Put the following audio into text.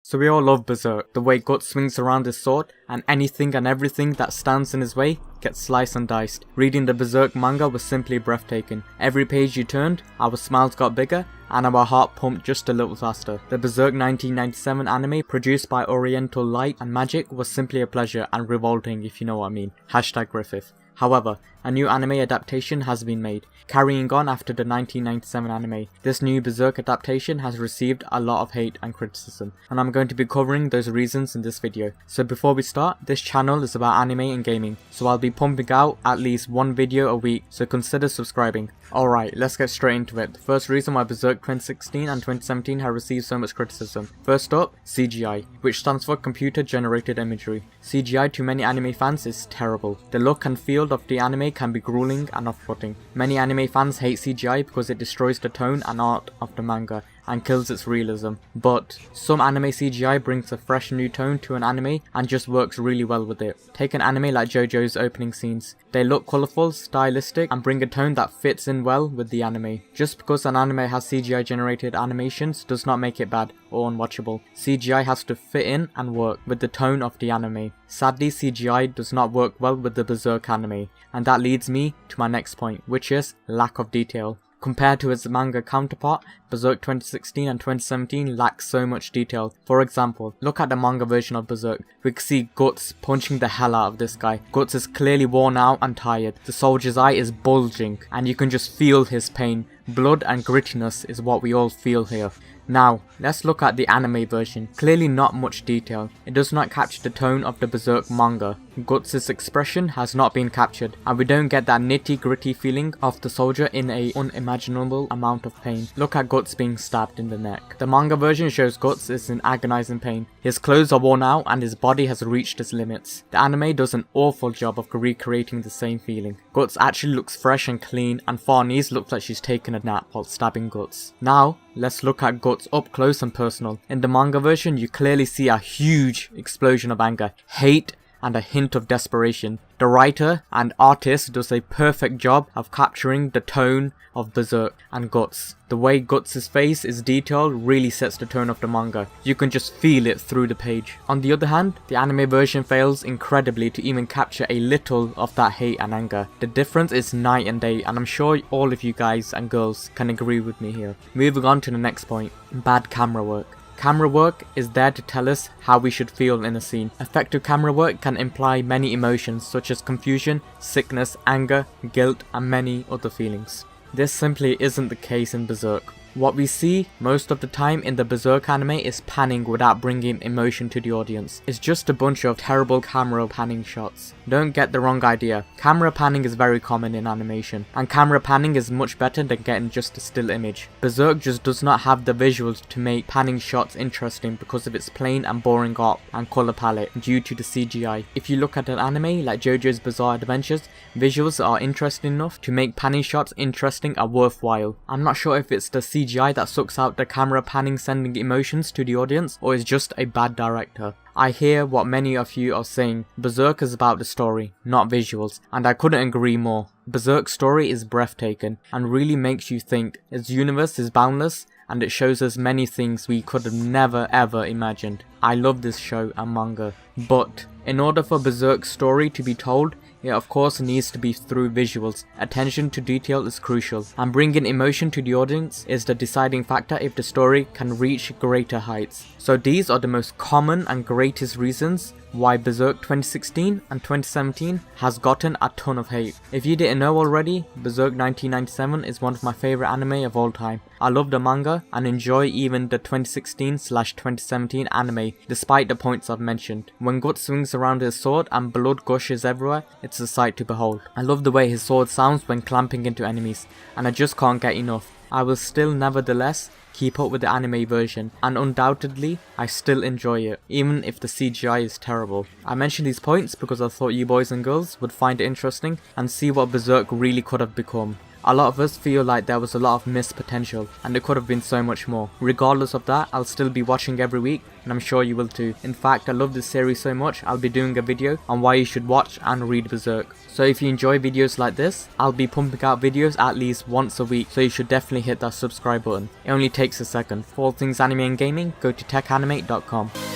So we all love Berserk, the way Guts swings around his sword, and anything and everything that stands in his way gets sliced and diced. Reading the Berserk manga was simply breathtaking. Every page you turned, our smiles got bigger, and our heart pumped just a little faster. The Berserk 1997 anime produced by Oriental Light and Magic was simply a pleasure and revolting, if you know what I mean. #Griffith. However, a new anime adaptation has been made, carrying on after the 1997 anime. This new Berserk adaptation has received a lot of hate and criticism, and I'm going to be covering those reasons in this video. So before we start, this channel is about anime and gaming, so I'll be pumping out at least one video a week, so consider subscribing. Alright, let's get straight into it. The first reason why Berserk 2016 and 2017 have received so much criticism. First up, CGI, which stands for computer generated imagery. CGI to many anime fans is terrible. The look and feel of the anime can be grueling and off-putting. Many anime fans hate CGI because it destroys the tone and art of the manga and kills its realism, but some anime CGI brings a fresh new tone to an anime and just works really well with it. Take an anime like JoJo's opening scenes. They look colourful, stylistic, and bring a tone that fits in well with the anime. Just because an anime has CGI generated animations does not make it bad or unwatchable. CGI has to fit in and work with the tone of the anime. Sadly, CGI does not work well with the Berserk anime, and that leads me to my next point, which is lack of detail. Compared to its manga counterpart, Berserk 2016 and 2017 lacks so much detail. For example, look at the manga version of Berserk. We can see Guts punching the hell out of this guy. Guts is clearly worn out and tired. The soldier's eye is bulging, and you can just feel his pain. Blood and grittiness is what we all feel here. Now, let's look at the anime version. Clearly not much detail. It does not capture the tone of the Berserk manga. Guts' expression has not been captured, and we don't get that nitty-gritty feeling of the soldier in a unimaginable amount of pain. Look at Guts being stabbed in the neck. The manga version shows Guts is in agonizing pain. His clothes are worn out and his body has reached its limits. The anime does an awful job of recreating the same feeling. Guts actually looks fresh and clean, and Farnese looks like she's taken a nap while stabbing Guts. Now, let's look at Guts up close and personal. In the manga version, you clearly see a huge explosion of anger, hate, and a hint of desperation. The writer and artist does a perfect job of capturing the tone of Berserk and Guts. The way Guts' face is detailed really sets the tone of the manga. You can just feel it through the page. On the other hand, the anime version fails incredibly to even capture a little of that hate and anger. The difference is night and day, and I'm sure all of you guys and girls can agree with me here. Moving on to the next point, bad camera work. Camera work is there to tell us how we should feel in a scene. Effective camera work can imply many emotions such as confusion, sickness, anger, guilt, and many other feelings. This simply isn't the case in Berserk. What we see most of the time in the Berserk anime is panning without bringing emotion to the audience. It's just a bunch of terrible camera panning shots. Don't get the wrong idea. Camera panning is very common in animation, and camera panning is much better than getting just a still image. Berserk just does not have the visuals to make panning shots interesting because of its plain and boring art and colour palette due to the CGI. If you look at an anime like JoJo's Bizarre Adventures, visuals are interesting enough to make panning shots interesting and worthwhile. I'm not sure if it's the CGI that sucks out the camera panning sending emotions to the audience, or is just a bad director. I hear what many of you are saying. Berserk is about the story, not visuals, and I couldn't agree more. Berserk's story is breathtaking and really makes you think. Its universe is boundless, and it shows us many things we could have never ever imagined. I love this show and manga, but in order for Berserk's story to be told, it of course needs to be through visuals. Attention to detail is crucial, and bringing emotion to the audience is the deciding factor if the story can reach greater heights. So these are the most common and greatest reasons why Berserk 2016 and 2017 has gotten a ton of hate. If you didn't know already, Berserk 1997 is one of my favourite anime of all time. I love the manga and enjoy even the 2016/2017 anime despite the points I've mentioned. When Guts swings around his sword and blood gushes everywhere, it's a sight to behold. I love the way his sword sounds when clamping into enemies, and I just can't get enough. I will still nevertheless keep up with the anime version, and undoubtedly I still enjoy it, even if the CGI is terrible. I mention these points because I thought you boys and girls would find it interesting and see what Berserk really could have become. A lot of us feel like there was a lot of missed potential, and it could have been so much more. Regardless of that, I'll still be watching every week, and I'm sure you will too. In fact, I love this series so much, I'll be doing a video on why you should watch and read Berserk. So if you enjoy videos like this, I'll be pumping out videos at least once a week, so you should definitely hit that subscribe button. It only takes a second. For all things anime and gaming, go to techanimate.com.